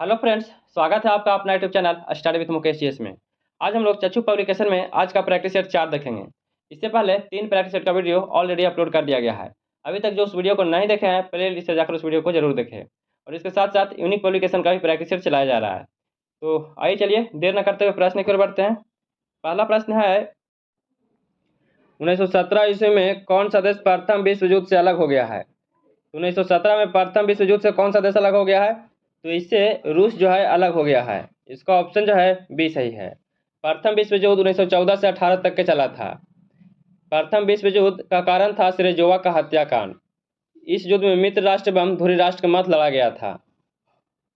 Hello friends, स्वागत है आपका अपना YouTube channel study with Mukesh GS में। आज हम लोग चच्चू पब्लिकेशन में आज का प्रैक्टिस सेट 4 देखेंगे। इससे पहले 3 प्रैक्टिस सेट का वीडियो ऑलरेडी अपलोड कर दिया गया है। अभी तक जो उस वीडियो को नहीं देखे हैं, प्ले लिस्ट से जाकर उस वीडियो को जरूर देखें। और इसके साथ साथ यूनिक पब्लिकेशन का भी प्रैक्टिस सेट चलाया जा रहा है। तो आइए चलिए देर न करते हुए प्रश्न की ओर बढ़ते हैं। पहला प्रश्न है, 1917 ईस्वी में कौन सा देश प्रथम विश्व युद्ध से अलग हो गया है? 1917 में प्रथम विश्व युद्ध से कौन सा देश अलग हो गया है? तो इससे रूस जो है अलग हो गया है। इसका ऑप्शन जो है बी सही है। प्रथम विश्व युद्ध 1914 से 18 तक के चला था। प्रथम विश्व युद्ध का कारण था सिरेजोवा का हत्याकांड। इस युद्ध में मित्र राष्ट्र एवं धुरी राष्ट्र का मत लड़ा गया था।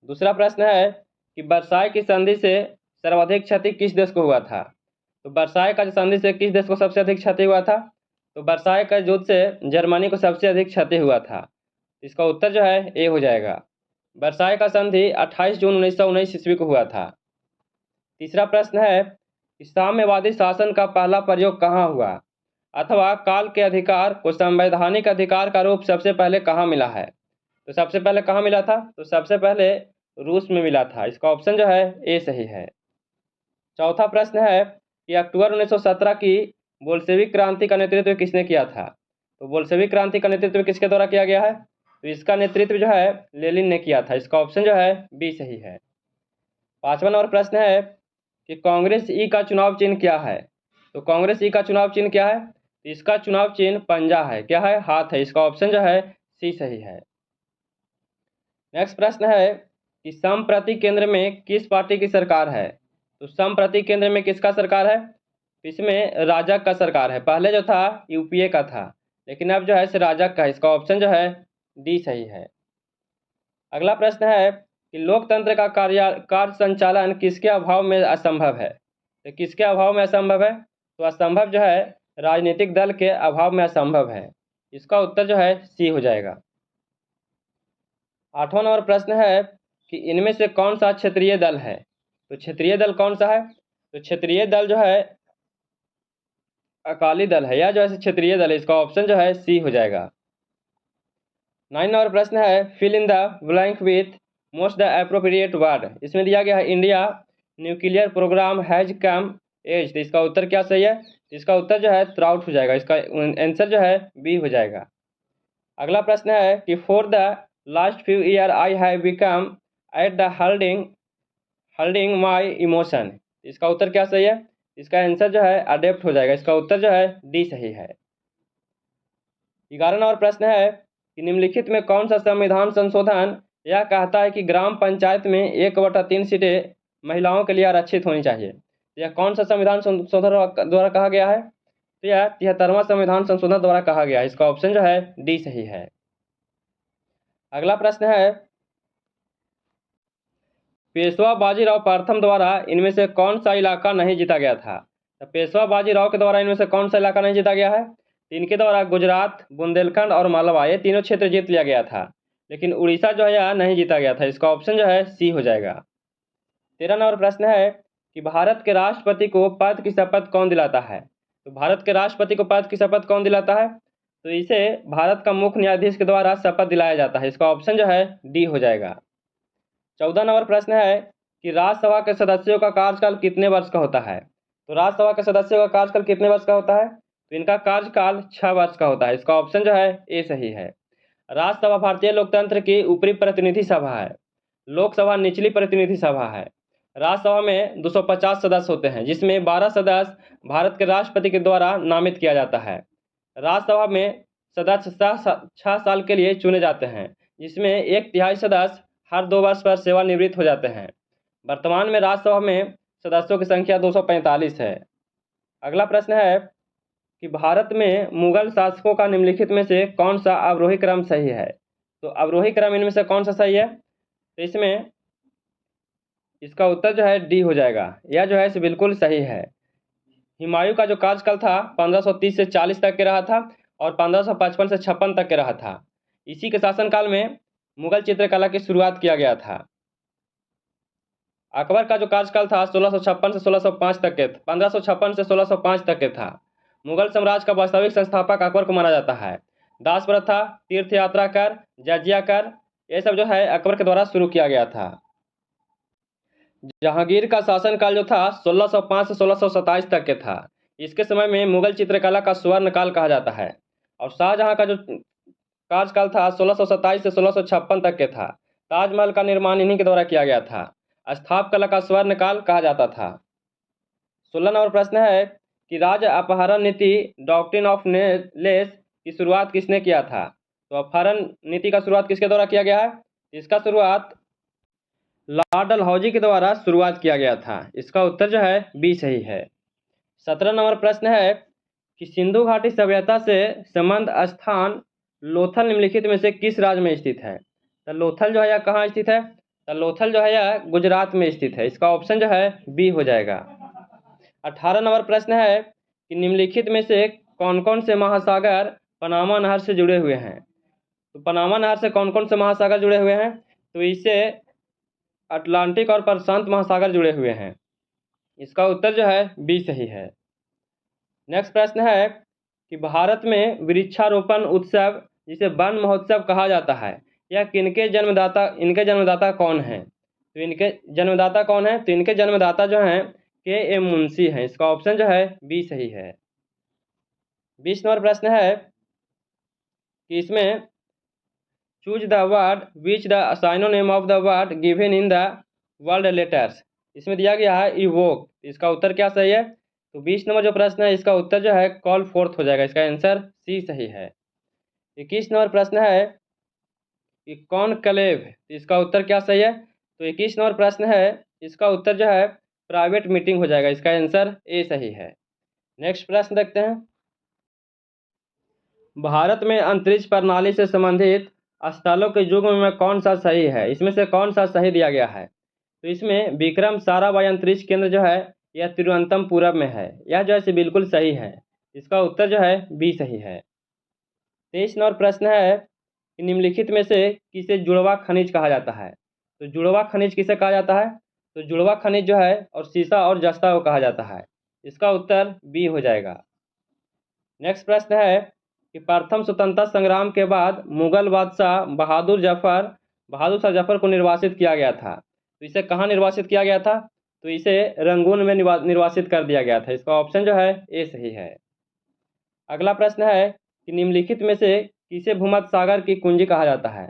दूसरा प्रश्न है कि वर्साय की संधि से सर्वाधिक क्षति किस देश को हुआ था? तो वर्साय का संधि से किस देश को सबसे अधिक क्षति हुआ था? तो वर्साय का युद्ध से जर्मनी को सबसे अधिक क्षति हुआ था। इसका उत्तर जो है ए हो जाएगा। वर्साय का संधि 28 जून 1919 ईस्वी को हुआ था। तीसरा प्रश्न है कि साम्यवादी शासन का पहला प्रयोग कहाँ हुआ, अथवा काल के अधिकार को संवैधानिक अधिकार का रूप सबसे पहले कहाँ मिला है? तो सबसे पहले कहाँ मिला था? तो सबसे पहले रूस में मिला था। इसका ऑप्शन जो है ए सही है। चौथा प्रश्न है कि अक्टूबर 1917 की बोल्शेविक क्रांति का नेतृत्व किसने किया था? तो बोल्शेविक क्रांति का नेतृत्व किसके द्वारा किया गया है? तो इसका नेतृत्व जो है लेनिन ने किया था। इसका ऑप्शन जो है बी सही है। पांचवा नंबर प्रश्न है कि कांग्रेस ई का चुनाव चिन्ह क्या है? तो कांग्रेस ई का चुनाव चिन्ह क्या है? तो इसका चुनाव चिन्ह पंजा है। क्या है? हाथ है। इसका ऑप्शन जो है सी सही है। नेक्स्ट प्रश्न है कि संप्रति केंद्र में किस पार्टी की सरकार है? तो संप्रति केंद्र में किसका सरकार है? तो इसमें राजग का सरकार है। पहले जो था यूपीए का था, लेकिन अब जो है इसे राजग का। इसका ऑप्शन जो है डी सही है। अगला प्रश्न है कि लोकतंत्र का कार्य संचालन किसके अभाव में असंभव है? तो किसके अभाव में असंभव है? तो असंभव जो है राजनीतिक दल के अभाव में असंभव है। इसका उत्तर जो है सी हो जाएगा। आठवां नंबर प्रश्न है कि इनमें से कौन सा क्षेत्रीय दल है? तो क्षेत्रीय दल कौन सा है? तो क्षेत्रीय दल जो है अकाली दल है। या जो है क्षेत्रीय दल है। इसका ऑप्शन जो है सी हो जाएगा। 9 नंबर प्रश्न है fill in the blank with most the appropriate word. इसमें दिया गया है India nuclear programme has come age. तो इसका उत्तर क्या सही है? इसका उत्तर जो है थ्राउट हो जाएगा। इसका आंसर जो है बी हो जाएगा। अगला प्रश्न है कि for the last few year I have become at the holding my emotion. इसका उत्तर क्या सही है? इसका आंसर जो है अडेप्ट हो जाएगा। इसका उत्तर जो है डी सही है। 11 नंबर प्रश्न है कि निम्नलिखित में कौन सा संविधान संशोधन यह कहता है कि ग्राम पंचायत में 1/3 सीटें महिलाओं के लिए आरक्षित होनी चाहिए? यह कौन सा संविधान संशोधन द्वारा कहा गया है? तो यह 73वां संविधान संशोधन द्वारा कहा गया है। इसका ऑप्शन जो है डी सही है। अगला प्रश्न है पेशवा बाजीराव प्रथम द्वारा इनमें से कौन सा इलाका नहीं जीता गया था? तो पेशवा बाजीराव के द्वारा इनमें से कौन सा इलाका नहीं जीता गया है? इनके द्वारा गुजरात, बुंदेलखंड और मालवा ये तीनों क्षेत्र जीत लिया गया था, लेकिन उड़ीसा जो है यह नहीं जीता गया था। इसका ऑप्शन जो है सी हो जाएगा। 13 नंबर प्रश्न है कि भारत के राष्ट्रपति को पद की शपथ कौन दिलाता है? तो भारत के राष्ट्रपति को पद की शपथ कौन दिलाता है? तो इसे भारत का मुख्य न्यायाधीश के द्वारा शपथ दिलाया जाता है। इसका ऑप्शन जो है डी हो जाएगा। 14 नंबर प्रश्न है कि राज्यसभा के सदस्यों का कार्यकाल कितने वर्ष का होता है? तो राज्यसभा के सदस्यों का कार्यकाल कितने वर्ष का होता है? तो इनका कार्यकाल 6 वर्ष का होता है। इसका ऑप्शन जो है ए सही है। राज्यसभा भारतीय लोकतंत्र की ऊपरी प्रतिनिधि सभा है। लोकसभा निचली प्रतिनिधि सभा है। राज्यसभा में 250 सदस्य होते हैं, जिसमें 12 सदस्य भारत के राष्ट्रपति के द्वारा नामित किया जाता है। राज्यसभा में सदस्य 6 साल के लिए चुने जाते हैं, जिसमें 1/3 सदस्य हर 2 वर्ष पर सेवानिवृत्त हो जाते हैं। वर्तमान में राज्यसभा में सदस्यों की संख्या 245 है। अगला प्रश्न है कि भारत में मुगल शासकों का निम्नलिखित में से कौन सा अवरोही क्रम सही है? तो अवरोही क्रम इनमें से कौन सा सही है? तो इसमें इसका उत्तर जो है डी हो जाएगा। यह जो है बिल्कुल सही है। हुमायूं का जो कार्यकाल था 1530 से 40 तक के रहा था और 1555 से 56 तक के रहा था। इसी के शासनकाल में मुगल चित्रकला की शुरुआत किया गया था। अकबर का जो कार्यकाल था 1656 से 1605 तक के 1556 से 1605 तक के था। मुगल साम्राज्य का वास्तविक संस्थापक अकबर को माना जाता है। दास प्रथा, तीर्थ यात्रा कर, जजिया कर, ये सब जो है अकबर के द्वारा शुरू किया गया था। जहांगीर का शासनकाल जो था 1605 से 1627 तक के था। इसके समय में मुगल चित्रकला का स्वर्ण काल कहा जाता है। और शाहजहां का जो कार्यकाल था 1627 से 1656 तक के था। ताजमहल का निर्माण इन्हीं के द्वारा किया गया था। स्थापत्य कला का स्वर्ण काल कहा जाता था। 16 नंबर प्रश्न है कि राज्य अपहरण नीति डॉक्ट्रिन ऑफ लेस की शुरुआत किसने किया था? तो अपहरण नीति का शुरुआत किसके द्वारा किया गया है? इसका शुरुआत लॉर्ड डलहौजी के द्वारा शुरुआत किया गया था। इसका उत्तर जो है बी सही है। 17 नंबर प्रश्न है कि सिंधु घाटी सभ्यता से संबंध स्थान लोथल निम्नलिखित में से किस राज्य में स्थित है? तो लोथल जो है यह कहाँ स्थित है? तो लोथल जो है यह गुजरात में स्थित है। इसका ऑप्शन जो है बी हो जाएगा। 18 नंबर प्रश्न है कि निम्नलिखित में से कौन कौन से महासागर पनामा नहर से जुड़े हुए हैं? तो पनामा नहर से कौन कौन से महासागर जुड़े हुए हैं? तो इससे अटलांटिक और प्रशांत महासागर जुड़े हुए हैं। इसका उत्तर जो है बी सही है। नेक्स्ट प्रश्न है कि भारत में वृक्षारोपण उत्सव जिसे वन महोत्सव कहा जाता है, यह इनके जन्मदाता कौन हैं? तो इनके जन्मदाता कौन है? तो इनके जन्मदाता जो हैं के.एम. मुंशी हैं। इसका ऑप्शन जो है बी सही है। 20 नंबर प्रश्न है कि इसमें choose the word which the synonym of the word given in the world letters. इसमें दिया गया है इवोक। इसका उत्तर क्या सही है? तो 20 नंबर जो प्रश्न है इसका उत्तर जो है कॉल फोर्थ हो जाएगा। इसका आंसर सी सही है। 21 नंबर प्रश्न है कि कौन क्लेव? इसका उत्तर क्या सही है? तो 21 नंबर प्रश्न है इसका उत्तर जो है प्राइवेट मीटिंग हो जाएगा। इसका आंसर ए सही है। नेक्स्ट प्रश्न देखते हैं। भारत में अंतरिक्ष प्रणाली से संबंधित स्थलों के युग्म में कौन सा सही है? इसमें से कौन सा सही दिया गया है? तो इसमें विक्रम साराभाई अंतरिक्ष केंद्र जो है यह तिरुवनंतपुरम में है। यह जो है बिल्कुल सही है। इसका उत्तर जो है बी सही है। 23 नंबर प्रश्न है कि निम्नलिखित में से किसे जुड़वा खनिज कहा जाता है? तो जुड़वा खनिज किसे कहा जाता है? तो जुड़वा खनिज जो है और सीसा और जस्ता को कहा जाता है। इसका उत्तर बी हो जाएगा। नेक्स्ट प्रश्न है कि प्रथम स्वतंत्रता संग्राम के बाद मुगल बादशाह बहादुर शाह जफर को निर्वासित किया गया था। तो इसे कहाँ निर्वासित किया गया था? तो इसे रंगून में निर्वासित कर दिया गया था। इसका ऑप्शन जो है ए सही है। अगला प्रश्न है कि निम्नलिखित में से किसे भूमध्य सागर की कुंजी कहा जाता है?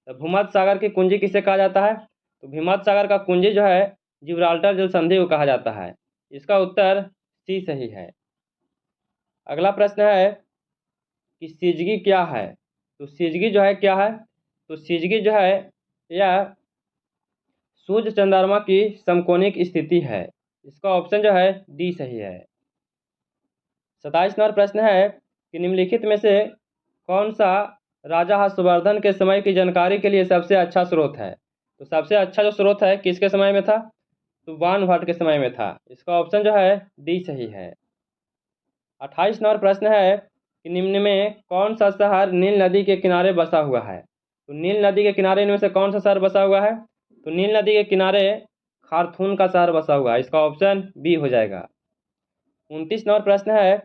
तो भूमध्य सागर की कुंजी किसे कहा जाता है? तो भूमध्य सागर का कुंजी जो है जिब्राल्टर जल संधि को कहा जाता है। इसका उत्तर सी सही है। अगला प्रश्न है कि सिजगी क्या है? तो सिजगी जो है क्या है? तो सिजगी जो है यह सूर्य चंद्रमा की समकोणिक स्थिति है। इसका ऑप्शन जो है डी सही है। 27 नंबर प्रश्न है कि निम्नलिखित में से कौन सा राजा हर्षवर्धन के समय की जानकारी के लिए सबसे अच्छा स्रोत है? तो सबसे अच्छा जो स्रोत है किसके समय में था? तो बाण भट्ट के समय में था। इसका ऑप्शन जो है डी सही है। 28 नंबर प्रश्न है कि निम्न में कौन सा शहर नील नदी के किनारे बसा हुआ है? तो नील नदी के किनारे इनमें से कौन सा शहर बसा हुआ है? तो नील नदी के किनारे खारथून का शहर बसा हुआ है। इसका ऑप्शन बी हो जाएगा। 29 नंबर प्रश्न है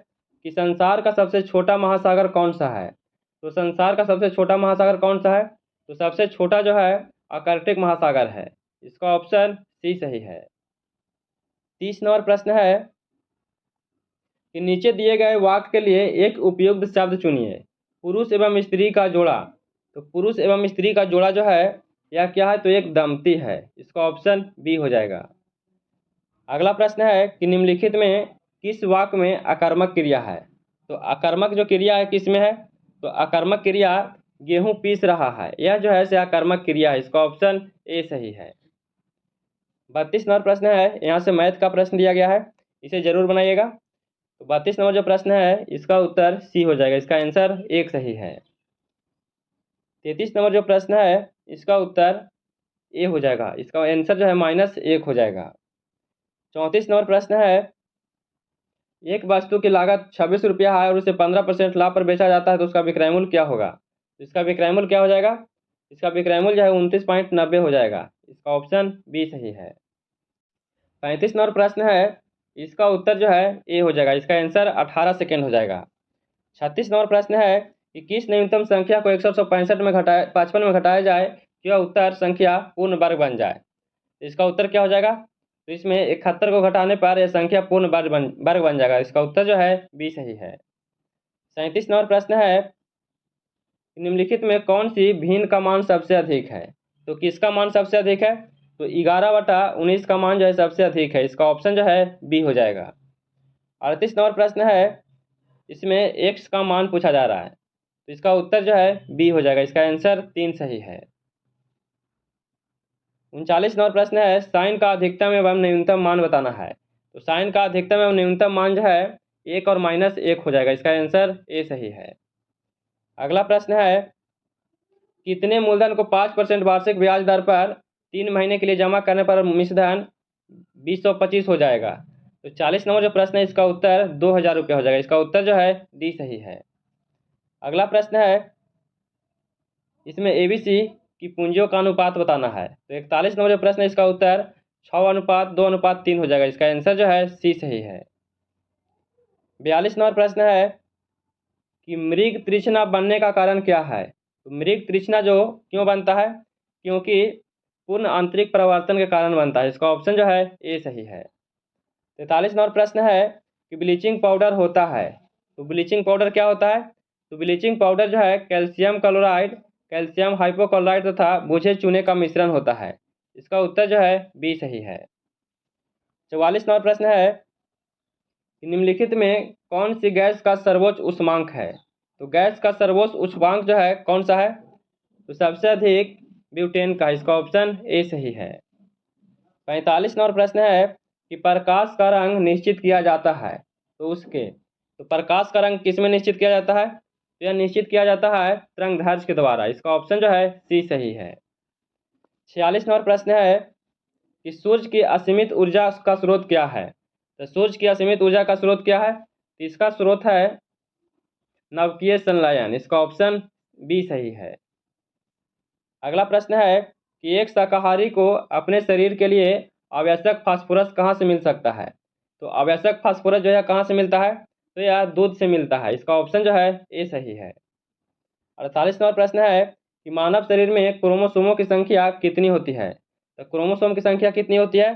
कि संसार का सबसे छोटा महासागर कौन सा है? तो संसार का सबसे छोटा महासागर कौन सा है? तो सबसे छोटा जो है आर्कटिक महासागर है। इसका ऑप्शन सी सही है। 30 नंबर प्रश्न है कि नीचे दिए गए वाक्य के लिए एक उपयुक्त शब्द चुनिए। पुरुष एवं स्त्री का जोड़ा। तो पुरुष एवं स्त्री का जोड़ा जो है यह क्या है? तो एक दंपति है। इसका ऑप्शन बी हो जाएगा। अगला प्रश्न है कि निम्नलिखित में किस वाक्य में आकर्मक क्रिया है? तो आकर्मक जो क्रिया है किस में है? तो आकर्मक क्रिया गेहूं पीस रहा है। यह जो है से आकर्मक क्रिया है। इसका ऑप्शन ए सही है। 32 नंबर प्रश्न है, यहाँ से मैथ का प्रश्न दिया गया है, इसे जरूर बनाइएगा। तो 32 नंबर जो प्रश्न है इसका उत्तर सी हो जाएगा। इसका आंसर एक सही है। 33 नंबर जो प्रश्न है इसका उत्तर ए हो जाएगा। इसका आंसर जो है -1 हो जाएगा। 34 नंबर प्रश्न है, एक वस्तु की लागत 26 रुपया है और उसे 15% लाभ पर बेचा जाता है तो उसका विक्रय मूल्य क्या होगा? तो इसका विक्रय मूल्य क्या हो जाएगा? इसका विक्रय मूल्य जो है 29.90 हो जाएगा। इसका ऑप्शन बी सही है। 35 नंबर प्रश्न है, इसका उत्तर जो है ए हो जाएगा। इसका आंसर 18 सेकेंड हो जाएगा। 36 नंबर प्रश्न है कि किस न्यूनतम संख्या को 165 में 55 में घटाया जाए कि वह उत्तर संख्या पूर्ण वर्ग बन जाए? इसका उत्तर क्या हो जाएगा? तो इसमें 71 को घटाने पर यह संख्या पूर्ण वर्ग बन जाएगा। इसका उत्तर जो है बी सही है। 37 नंबर प्रश्न है, निम्नलिखित में कौन सी भिन्न का मान सबसे अधिक है? तो किसका मान सबसे अधिक है? तो 11/19 का मान जो है सबसे अधिक है। इसका ऑप्शन जो है बी हो जाएगा। 38 नंबर प्रश्न है, इसमें x का मान पूछा जा रहा है, तो इसका उत्तर जो है बी हो जाएगा। इसका आंसर 3 सही है। 39 नंबर प्रश्न है, साइन का अधिकतम एवं न्यूनतम मान बताना है। तो साइन का अधिकतम एवं न्यूनतम मान जो है 1 और -1 हो जाएगा। इसका आंसर ए सही है। अगला प्रश्न है, कितने मूलधन को 5% वार्षिक ब्याज दर पर 3 महीने के लिए जमा करने पर मिश्रधन 2025 हो जाएगा? तो 40 नंबर जो प्रश्न है इसका उत्तर 2000 रुपये हो जाएगा। इसका उत्तर जो है डी सही है। अगला प्रश्न है, इसमें एबीसी की पूंजियों का अनुपात बताना है। तो 41 नंबर जो प्रश्न है इसका उत्तर 6:2:3 हो जाएगा। इसका आंसर जो है सी सही है। 42 नंबर प्रश्न है कि मृग तृष्णा बनने का कारण क्या है? तो मृग तृष्णा जो क्यों बनता है? क्योंकि पूर्ण आंतरिक परिवर्तन के कारण बनता है। इसका ऑप्शन जो है ए सही है। 43 नंबर प्रश्न है कि ब्लीचिंग पाउडर होता है। तो ब्लीचिंग पाउडर क्या होता है? तो ब्लीचिंग पाउडर जो है कैल्शियम क्लोराइड, कैल्शियम हाइपोक्लोराइड तथा बुझे चूने का मिश्रण होता है। इसका उत्तर जो है बी सही है। 44 नंबर प्रश्न है, निम्नलिखित में कौन सी गैस का सर्वोच्च उष्मांक है? तो गैस का सर्वोच्च उष्मांक जो है कौन सा है? तो सबसे अधिक ब्यूटेन का। इसका ऑप्शन ए सही है। 45 नंबर प्रश्न है कि प्रकाश का रंग निश्चित किया जाता है, तो प्रकाश का रंग किस में निश्चित किया जाता है? तो यह निश्चित किया जाता है तरंगदैर्घ्य के द्वारा। इसका ऑप्शन जो है सी सही है। 46 नंबर प्रश्न है कि सूर्य की असीमित ऊर्जा का स्रोत क्या है? तो सूर्य की असीमित ऊर्जा का स्रोत क्या है? तो इसका स्रोत है नवकीय संलयन। इसका ऑप्शन बी सही है। अगला प्रश्न है कि एक शाकाहारी को अपने शरीर के लिए आवश्यक फास्फोरस कहाँ से मिल सकता है? तो आवश्यक फास्फोरस जो है कहाँ से मिलता है? तो यह दूध से मिलता है। इसका ऑप्शन जो है ए सही है। 48 नंबर प्रश्न है कि मानव शरीर में क्रोमोसोमों की संख्या कितनी होती है? तो क्रोमोसोम की संख्या कितनी होती है?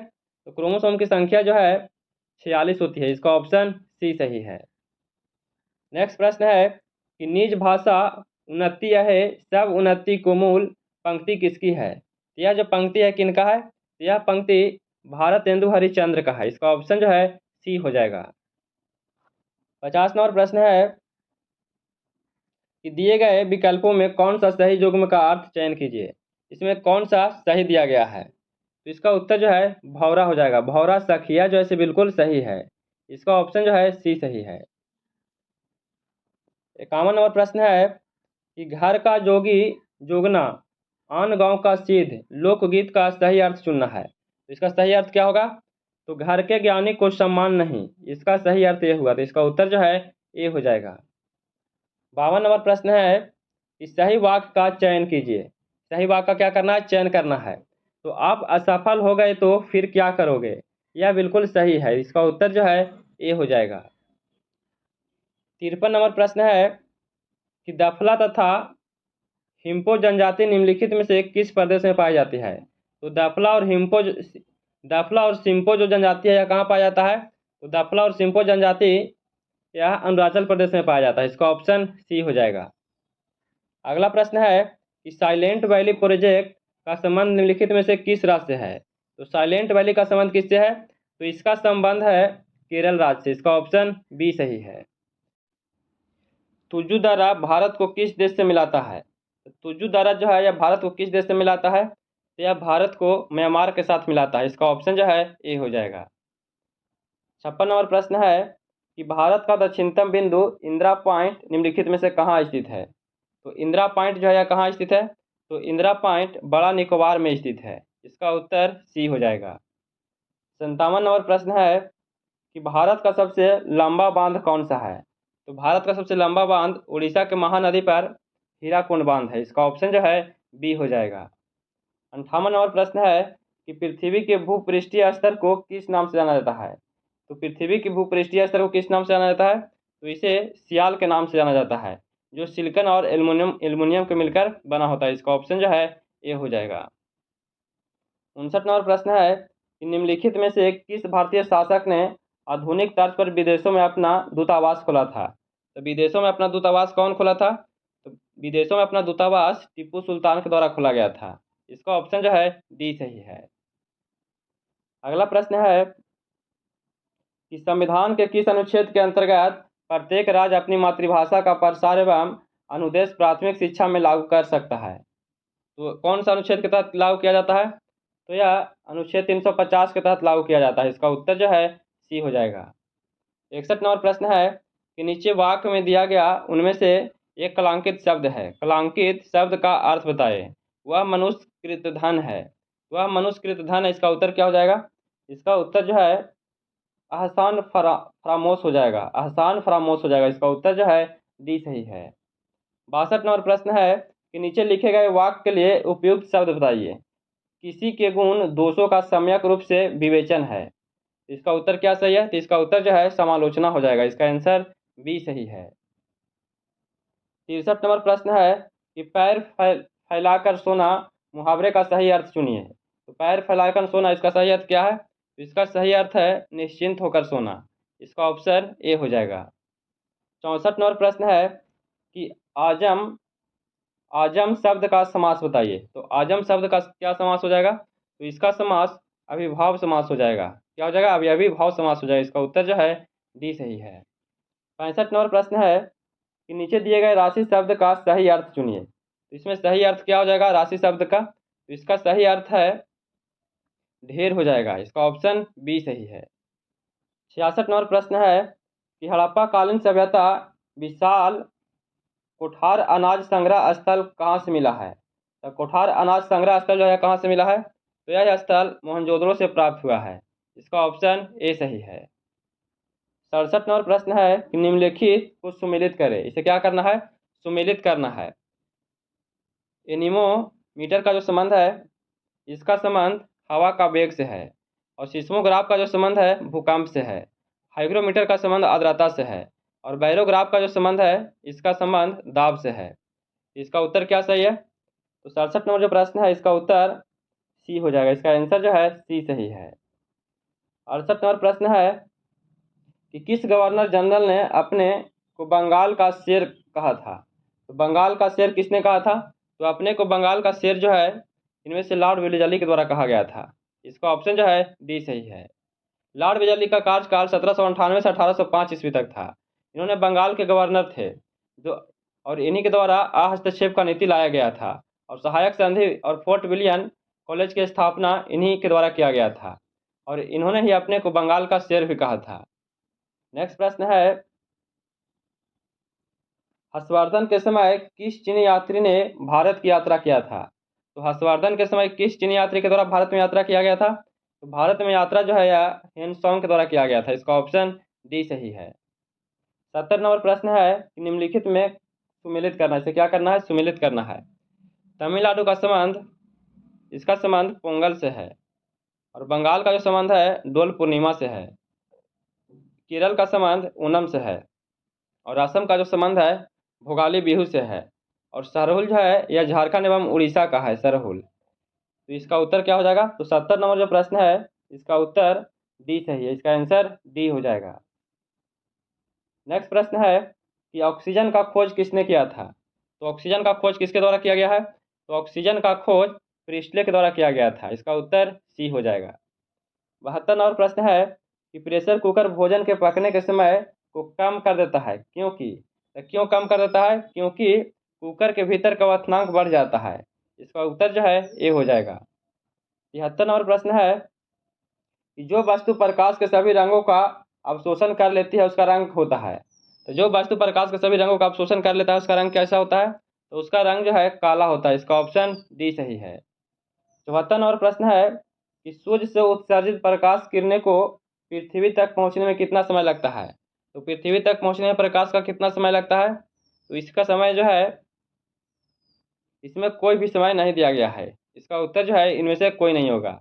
तो क्रोमोसोम की संख्या जो है 46 होती है। इसका ऑप्शन सी सही है। नेक्स्ट प्रश्न है कि निज भाषा उन्नति है सब उन्नति को मूल पंक्ति किसकी है? यह जो पंक्ति है किनका है? यह पंक्ति भारतेंदु हरिश्चंद्र का है। इसका ऑप्शन जो है सी हो जाएगा। 50 नंबर प्रश्न है कि दिए गए विकल्पों में कौन सा सही युग्म का अर्थ चयन कीजिए। इसमें कौन सा सही दिया गया है? तो इसका उत्तर जो है भौरा हो जाएगा। भौरा सखिया जो है बिल्कुल सही है। इसका ऑप्शन जो है सी सही है। 51 नंबर प्रश्न है कि घर का जोगी जोगना आन गांव का सिद्ध लोकगीत का सही अर्थ चुनना है। तो इसका सही अर्थ क्या होगा? तो घर के ज्ञानी को सम्मान नहीं। इसका सही अर्थ ये हुआ। तो इसका उत्तर जो है ए हो जाएगा। 52 नंबर प्रश्न है कि सही वाक्य का चयन कीजिए। सही वाक्य का क्या करना है? चयन करना है। तो आप असफल हो गए तो फिर क्या करोगे? यह बिल्कुल सही है। इसका उत्तर जो है ए हो जाएगा। 53 नंबर प्रश्न है कि दफला तथा हिम्पो जनजाति निम्नलिखित में से किस प्रदेश में पाई जाती है? तो दफला और सिम्पो जो जनजाति है यह कहाँ पाया जाता है? तो दफला और सिम्पो जनजाति यह अरुणाचल प्रदेश में पाया जाता है। इसका ऑप्शन सी हो जाएगा। अगला प्रश्न है कि साइलेंट वैली प्रोजेक्ट का संबंध निम्नलिखित में से किस राज्य से है? तो साइलेंट वैली का संबंध किससे है? तो इसका संबंध है केरल राज्य से। इसका ऑप्शन बी सही है। तुजू दर्रा भारत को किस देश से मिलाता है? तुजू दर्रा जो है यह भारत को किस देश से मिलाता है? तो यह भारत को म्यांमार के साथ मिलाता है। इसका ऑप्शन जो है ए हो जाएगा। 56 नंबर प्रश्न है कि भारत का दक्षिणतम बिंदु इंदिरा पॉइंट निम्नलिखित में से कहाँ स्थित है? तो इंदिरा पॉइंट जो है यह कहाँ स्थित है? तो इंदिरा पॉइंट बड़ा निकोबार में स्थित है। इसका उत्तर सी हो जाएगा। 57 नंबर प्रश्न है कि भारत का सबसे लंबा बांध कौन सा है? तो भारत का सबसे लंबा बांध उड़ीसा के महानदी पर हीराकुंड बांध है। इसका ऑप्शन जो है बी हो जाएगा। 58 नंबर प्रश्न है कि पृथ्वी के भूपृष्ठीय स्तर को किस नाम से जाना जाता है? तो पृथ्वी के भूपृष्ठीय स्तर को किस नाम से जाना जाता है? तो इसे सियाल के नाम से जाना जाता है, जो सिलिकॉन और एल्युमिनियम के मिलकर बना होता है। इसका ऑप्शन जो है ए हो जाएगा। 59 नंबर प्रश्न है कि निम्नलिखित में से किस भारतीय शासक ने आधुनिक तर्ज पर विदेशों में अपना दूतावास खोला था? तो विदेशों में अपना दूतावास कौन खोला था? तो विदेशों में अपना दूतावास टीपू सुल्तान के द्वारा खोला गया था। इसका ऑप्शन जो है डी सही है। अगला प्रश्न है कि संविधान के किस अनुच्छेद के अंतर्गत प्रत्येक राज्य अपनी मातृभाषा का प्रसार एवं अनुदेश प्राथमिक शिक्षा में लागू कर सकता है? तो कौन सा अनुच्छेद के तहत लागू किया जाता है? तो यह अनुच्छेद 350 के तहत लागू किया जाता है। इसका उत्तर जो है सी हो जाएगा। 61 नंबर प्रश्न है कि नीचे वाक्य में दिया गया उनमें से एक कलांकित शब्द है। कलांकित शब्द का अर्थ बताइए। वह मनुष्यकृत धन है। वह मनुष्यकृत धन है। इसका उत्तर क्या हो जाएगा? इसका उत्तर जो है आसान फरामोश हो जाएगा। आसान फरामोश हो जाएगा। इसका उत्तर जो है डी सही है। 62 नंबर प्रश्न है कि नीचे लिखे गए वाक्य के लिए उपयुक्त शब्द बताइए। किसी के गुण दोषों का सम्यक रूप से विवेचन है। इसका उत्तर क्या सही है? तो इसका उत्तर जो है समालोचना हो जाएगा। इसका आंसर बी सही है। 63 नंबर प्रश्न है कि पैर फैलाकर सोना मुहावरे का सही अर्थ चुनिए। तो पैर फैलाकर सोना, इसका सही अर्थ क्या है? तो इसका सही अर्थ है निश्चिंत होकर सोना। इसका ऑप्शन ए हो जाएगा। 64 नंबर प्रश्न है कि आजम आजम शब्द का समास बताइए। तो आजम शब्द का क्या समास हो जाएगा? तो इसका समास अभिभाव समास हो जाएगा। क्या हो जाएगा? अभिभाव समास हो जाएगा। इसका उत्तर जो है डी सही है। 65 नंबर प्रश्न है कि नीचे दिए गए राशि शब्द का सही अर्थ चुनिए। तो इसमें सही अर्थ क्या हो जाएगा राशि शब्द का? तो इसका सही अर्थ है ढेर हो जाएगा। इसका ऑप्शन बी सही है। 66 नंबर प्रश्न है कि हड़प्पा कालीन सभ्यता विशाल कोठार अनाज संग्रह स्थल कहाँ से मिला है? तो कोठार अनाज संग्रह स्थल जो है कहाँ से मिला है? तो यह स्थल मोहनजोदड़ो से प्राप्त हुआ है। इसका ऑप्शन ए सही है। 67 नंबर प्रश्न है कि निम्नलिखित को सुमेलित करें। इसे क्या करना है? सुमेलित करना है। एनीमोमीटर का जो संबंध है इसका संबंध हवा का वेग से है, और सिस्मोग्राफ का जो संबंध है भूकंप से है। हाइग्रोमीटर का संबंध आर्द्रता से है, और बैरोग्राफ का जो संबंध है इसका संबंध दाब से है। इसका उत्तर क्या सही है? तो 67 नंबर जो प्रश्न है इसका उत्तर सी हो जाएगा। इसका आंसर जो है सी सही है। 68 नंबर प्रश्न है कि किस गवर्नर जनरल ने अपने को बंगाल का शेर कहा था? तो बंगाल का शेर किसने कहा था? तो अपने को बंगाल का शेर जो है इनमें से लॉर्ड वेलेस्ली के द्वारा कहा गया था। इसका ऑप्शन जो है डी सही है। लॉर्ड वेलेस्ली का कार्यकाल 1798 से 1805 ईस्वी तक था। इन्होंने बंगाल के गवर्नर थे जो, और इन्हीं के द्वारा हस्तक्षेप का नीति लाया गया था, और सहायक संधि और फोर्ट विलियम कॉलेज की स्थापना इन्हीं के द्वारा किया गया था, और इन्होंने ही अपने को बंगाल का शेर भी कहा था। नेक्स्ट प्रश्न है हर्षवर्धन के समय किस चीनी यात्री ने भारत की यात्रा किया था? तो हर्षवर्धन के समय किस चीनी यात्री के द्वारा भारत में यात्रा किया गया था? तो भारत में यात्रा जो है यह हेनसोंग के द्वारा किया गया था। इसका ऑप्शन डी सही है। 70 नंबर प्रश्न है कि निम्नलिखित में सुमेलित करना है। इसे क्या करना है? सुमेलित करना है। तमिलनाडु का संबंध, इसका संबंध पोंगल से है, और बंगाल का जो संबंध है डोल पूर्णिमा से है। केरल का संबंध ओणम से है, और असम का जो संबंध है भोगाली बिहू से है, और सरहुल जो है यह झारखंड एवं उड़ीसा का है सरहुल। तो इसका उत्तर क्या हो जाएगा? तो 70 नंबर जो प्रश्न है इसका उत्तर डी सही है। इसका आंसर डी हो जाएगा। नेक्स्ट प्रश्न है कि ऑक्सीजन का खोज किसने किया था? तो ऑक्सीजन का खोज किसके द्वारा किया गया है? तो ऑक्सीजन का खोज प्रिस्टले के द्वारा किया गया था। इसका उत्तर सी हो जाएगा। 72 नंबर प्रश्न है कि प्रेशर कुकर भोजन के पकने के समय को कम कर देता है क्योंकि? तो क्यों कम कर देता है? क्योंकि कुकर के भीतर का क्वथनांक बढ़ जाता है। इसका उत्तर जो है ए हो जाएगा। 73 नंबर प्रश्न है कि जो वस्तु प्रकाश के सभी रंगों का अवशोषण कर लेती है उसका रंग होता है। तो जो वस्तु प्रकाश के सभी रंगों का अवशोषण कर लेता है उसका रंग कैसा होता है? तो उसका रंग जो है काला होता है। इसका ऑप्शन डी सही है। 74 नंबर प्रश्न है कि सूर्य से उत्सर्जित प्रकाश किरणें को पृथ्वी तक पहुंचने में कितना समय लगता है? तो पृथ्वी तक पहुंचने में प्रकाश का कितना समय लगता है? तो इसका समय जो है इसमें कोई भी समय नहीं दिया गया है। इसका उत्तर जो है इनमें से कोई नहीं होगा।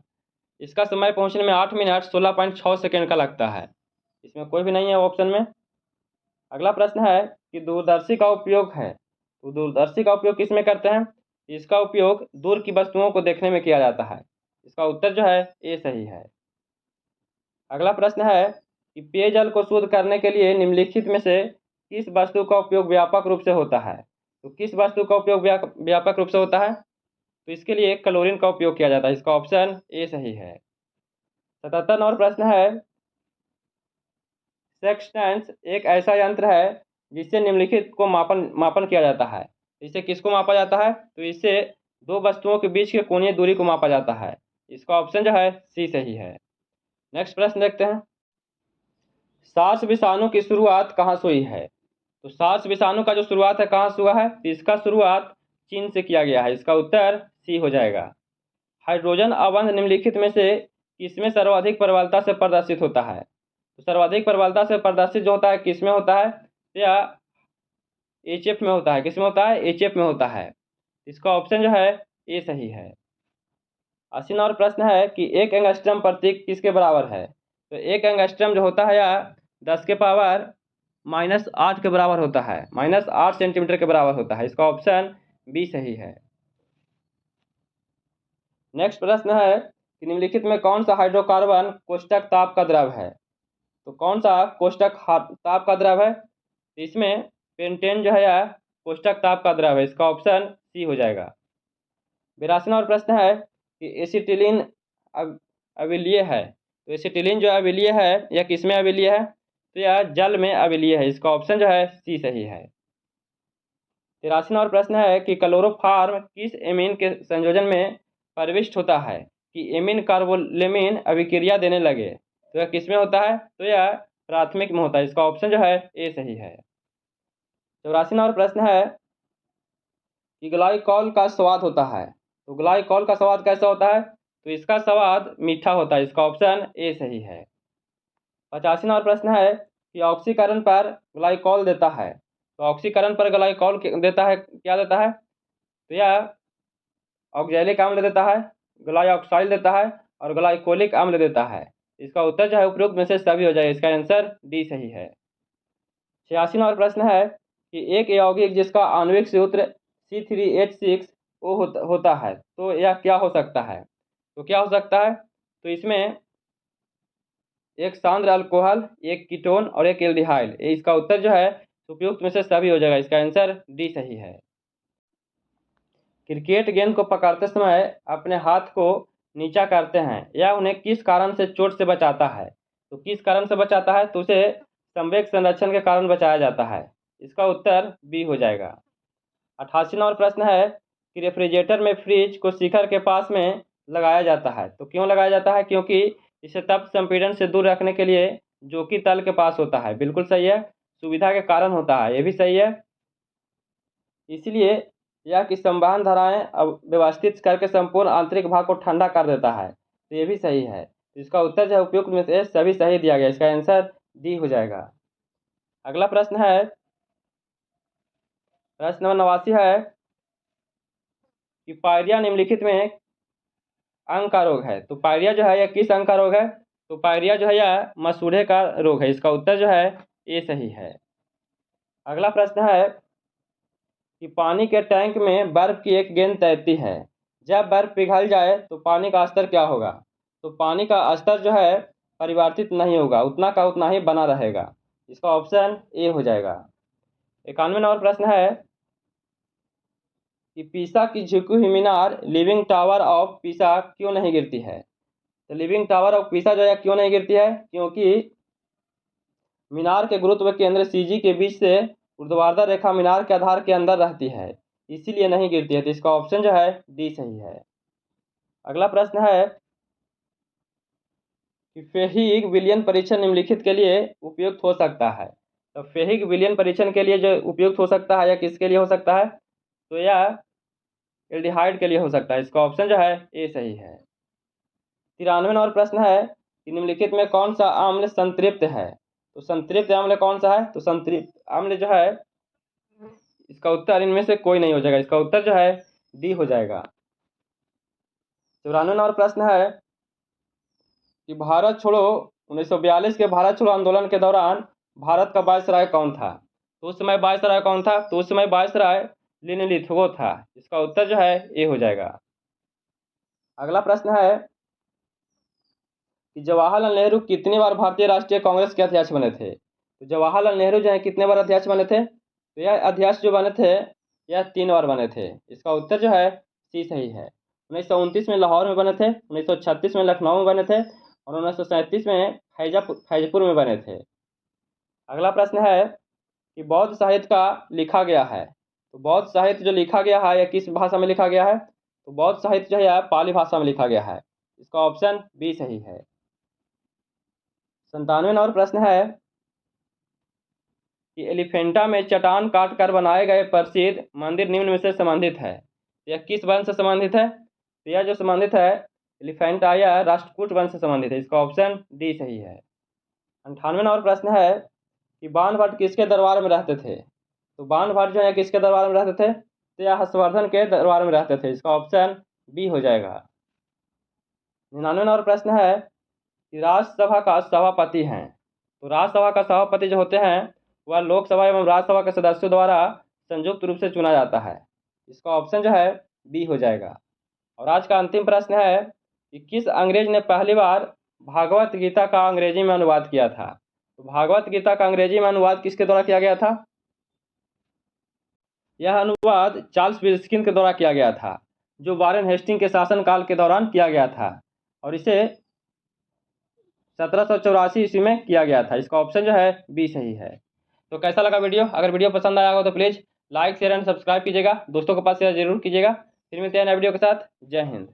इसका समय पहुंचने में 8 मिनट 16.6 सेकेंड का लगता है। इसमें कोई भी नहीं है ऑप्शन में। अगला प्रश्न है कि दूरदर्शी का उपयोग है, तो दूरदर्शी का उपयोग किस में करते हैं? इसका उपयोग दूर की वस्तुओं को देखने में किया जाता है। इसका उत्तर जो है ए सही है। अगला प्रश्न है कि पेयजल को शुद्ध करने के लिए निम्नलिखित में से किस वस्तु का उपयोग व्यापक रूप से होता है। तो किस वस्तु का उपयोग व्यापक रूप से होता है, तो इसके लिए क्लोरीन का उपयोग किया जाता है। इसका ऑप्शन ए सही है। 77 नंबर प्रश्न है, सेक्सटेंस एक ऐसा यंत्र है जिससे निम्नलिखित को मापन किया जाता है। इससे किसको मापा जाता है, तो इससे दो वस्तुओं के बीच की कोणीय दूरी को मापा जाता है। इसका ऑप्शन जो है सी सही है। नेक्स्ट प्रश्न देखते हैं, सार्स विषाणु की शुरुआत कहाँ से हुई है। तो सार्स विषाणु का जो शुरुआत है कहाँ से हुआ है, तो इसका शुरुआत चीन से किया गया है। इसका उत्तर सी हो जाएगा। हाइड्रोजन अवंध निम्नलिखित में से किसमें सर्वाधिक प्रबलता से प्रदर्शित होता है। तो सर्वाधिक प्रबलता से प्रदर्शित जो होता है किसमें होता है, या HF में होता है। किसमें होता है, HF में होता है। इसका ऑप्शन जो है ए सही है। 80 नंबर प्रश्न है कि एक एंगस्ट्रम प्रतीक किसके बराबर है। तो एक एंगस्ट्रम जो होता है या 10 के पावर -8 के बराबर होता है, -8 सेंटीमीटर के बराबर होता है। इसका ऑप्शन बी सही है। नेक्स्ट प्रश्न है कि निम्नलिखित में कौन सा हाइड्रोकार्बन कोष्टक ताप का द्रव है। तो कौन सा कोष्टक ताप का द्रव है, इसमें पेंटेन जो है या कोष्टक ताप का द्रव है। इसका ऑप्शन सी हो जाएगा। 82 नंबर प्रश्न है कि एसिटिलीन अविलीय है। तो एसिटिलीन जो अविलीय है या किसमें अविलीय है, तो यह जल में अविलीय है। इसका ऑप्शन जो है सी सही है। 83 नंबर प्रश्न है कि क्लोरोफॉर्म किस एमीन के संयोजन में प्रविष्ट होता है कि एमीन कार्बोलेमीन अभिक्रिया देने लगे। तो यह किसमें होता है, तो यह प्राथमिक में होता है। इसका ऑप्शन जो है ए सही है। 84 नंबर प्रश्न है कि ग्लाइकॉल का स्वाद होता है। तो ग्लाइकॉल का स्वाद कैसा होता है, तो इसका स्वाद मीठा होता है। इसका ऑप्शन ए सही है। 85 नंबर प्रश्न है कि ऑक्सीकरण पर ग्लाइकॉल देता है। तो ऑक्सीकरण पर ग्लाइकॉल देता है, क्या देता है, तो यह ऑक्जेलिक अम्ल देता है, ग्लाइऑक्साइड देता है और ग्लाइकोलिक अम्ल देता है। इसका उत्तर जो है उपरोक्त में से सभी हो जाएगा। इसका आंसर डी सही है। 86 नंबर प्रश्न है कि एक यौगिक जिसका आणविक सूत्र C3H6O होता है, तो यह क्या हो सकता है। तो क्या हो सकता है, तो इसमें एक सांद्र अल्कोहल, एक कीटोन और एक एल्डिहाइड। इसका उत्तर जो है उपयुक्त में से सभी हो जाएगा। इसका आंसर डी सही है। क्रिकेट गेंद को पकड़ते समय अपने हाथ को नीचा करते हैं, यह उन्हें किस कारण से चोट से बचाता है। तो किस कारण से बचाता है, तो उसे संवेग संरक्षण के कारण बचाया जाता है। इसका उत्तर बी हो जाएगा। 88 नंबर प्रश्न है कि रेफ्रिजरेटर में फ्रिज को शिखर के पास में लगाया जाता है। तो क्यों लगाया जाता है, क्योंकि इसे ताप संपीड़न से दूर रखने के लिए जो कि तल के पास होता है। बिल्कुल सही है। सुविधा के कारण होता है, ये भी सही है। इसलिए यह कि संवहन धाराएं अब व्यवस्थित करके संपूर्ण आंतरिक भाग को ठंडा कर देता है। तो ये भी सही है। तो इसका उत्तर जो है उपयुक्त में से सभी सही दिया गया। इसका आंसर डी हो जाएगा। अगला प्रश्न है, प्रश्न नंबर 89 है कि पायरिया निम्नलिखित में अंग का रोग है। तो पायरिया जो है यह किस अंग का रोग है, तो पायरिया जो है यह मसूड़े का रोग है। इसका उत्तर जो है ए सही है। अगला प्रश्न है कि पानी के टैंक में बर्फ की एक गेंद तैरती है, जब बर्फ पिघल जाए तो पानी का स्तर क्या होगा। तो पानी का स्तर जो है परिवर्तित नहीं होगा, उतना का उतना ही बना रहेगा। इसका ऑप्शन ए हो जाएगा। 91 नंबर प्रश्न है कि पीसा की झुकी हुई मीनार लिविंग टावर ऑफ पीसा क्यों नहीं गिरती है। तो लिविंग टावर ऑफ पीसा जो है क्यों नहीं गिरती है, क्योंकि मीनार के गुरुत्व केंद्र CG के बीच से ऊर्ध्वाधर रेखा मीनार के आधार के अंदर रहती है, इसीलिए नहीं गिरती है। तो इसका ऑप्शन जो है डी सही है। अगला प्रश्न है कि फेहिक विलयन परीक्षण निम्नलिखित के लिए उपयुक्त हो सकता है। तो फेहिक विलयन परीक्षण के लिए जो उपयुक्त हो सकता है या किसके लिए हो सकता है, तो यह एल्डिहाइड के लिए हो सकता है। इसका ऑप्शन जो है ए सही है। 93 नंबर प्रश्न है कि निम्नलिखित में कौन सा अम्ल संतृप्त है। तो संतृप्त अम्ल कौन सा है, तो संतृप्त अम्ल जो है इसका उत्तर इनमें से कोई नहीं हो जाएगा। इसका उत्तर जो है डी हो जाएगा। 94 नंबर प्रश्न है कि भारत छोड़ो 1942 के भारत छोड़ो आंदोलन के दौरान भारत का वायसराय कौन था। तो उस समय वायसराय कौन था, तो उस समय वायसराय लिनलिथगो था। इसका उत्तर जो है ए हो जाएगा। अगला प्रश्न है कि जवाहरलाल नेहरू कितनी बार भारतीय राष्ट्रीय कांग्रेस के अध्यक्ष बने थे? तो जवाहरलाल नेहरू जो है कितने बार अध्यक्ष बने थे? तो यह अध्यक्ष जो बने थे यह 3 बार बने थे। इसका उत्तर जो है सी सही है। 1929 में लाहौर में बने थे, 1936 में लखनऊ में बने थे और 1937 में फैजपुर में बने थे। अगला प्रश्न है कि बौद्ध साहित्य का लिखा गया है, तो बौद्ध साहित्य जो लिखा गया है यह किस भाषा में लिखा गया है? तो बौद्ध साहित्य जो है पाली भाषा में लिखा गया है। इसका ऑप्शन बी सही है। 97 नंबर प्रश्न है कि एलिफेंटा में चट्टान काट कर बनाए गए प्रसिद्ध मंदिर निम्न में से संबंधित है। यह किस वंश से संबंधित है? तो यह जो संबंधित है एलिफेंटा यह राष्ट्रकूट वंश से संबंधित है। इसका ऑप्शन डी सही है। 98 नंबर प्रश्न है कि बाणभट्ट किसके दरबार में रहते थे? तो बाणभट्ट जो है किसके दरबार में रहते थे? तो यह हर्षवर्धन के दरबार में रहते थे। इसका ऑप्शन बी हो जाएगा। 99 नंबर प्रश्न है कि राज्यसभा का सभापति हैं, तो राज्यसभा का सभापति जो होते हैं वह लोकसभा एवं राज्यसभा के सदस्यों द्वारा संयुक्त रूप से चुना जाता है। इसका ऑप्शन जो है बी हो जाएगा। और आज का अंतिम प्रश्न है कि किस अंग्रेज ने पहली बार भागवत गीता का अंग्रेजी में अनुवाद किया था? तो भागवत गीता का अंग्रेजी में अनुवाद किसके द्वारा किया गया था? यह अनुवाद चार्ल्स विल्किंस के द्वारा किया गया था, जो वारेन हेस्टिंग के शासनकाल के दौरान किया गया था और इसे 1784 ईस्वी में किया गया था। इसका ऑप्शन जो है बी सही है। तो कैसा लगा वीडियो? अगर वीडियो पसंद आया हो तो please like share and subscribe कीजिएगा, दोस्तों के पास शेयर जरूर कीजिएगा। फिर मिलते हैं नए वीडियो के साथ। जय हिंद।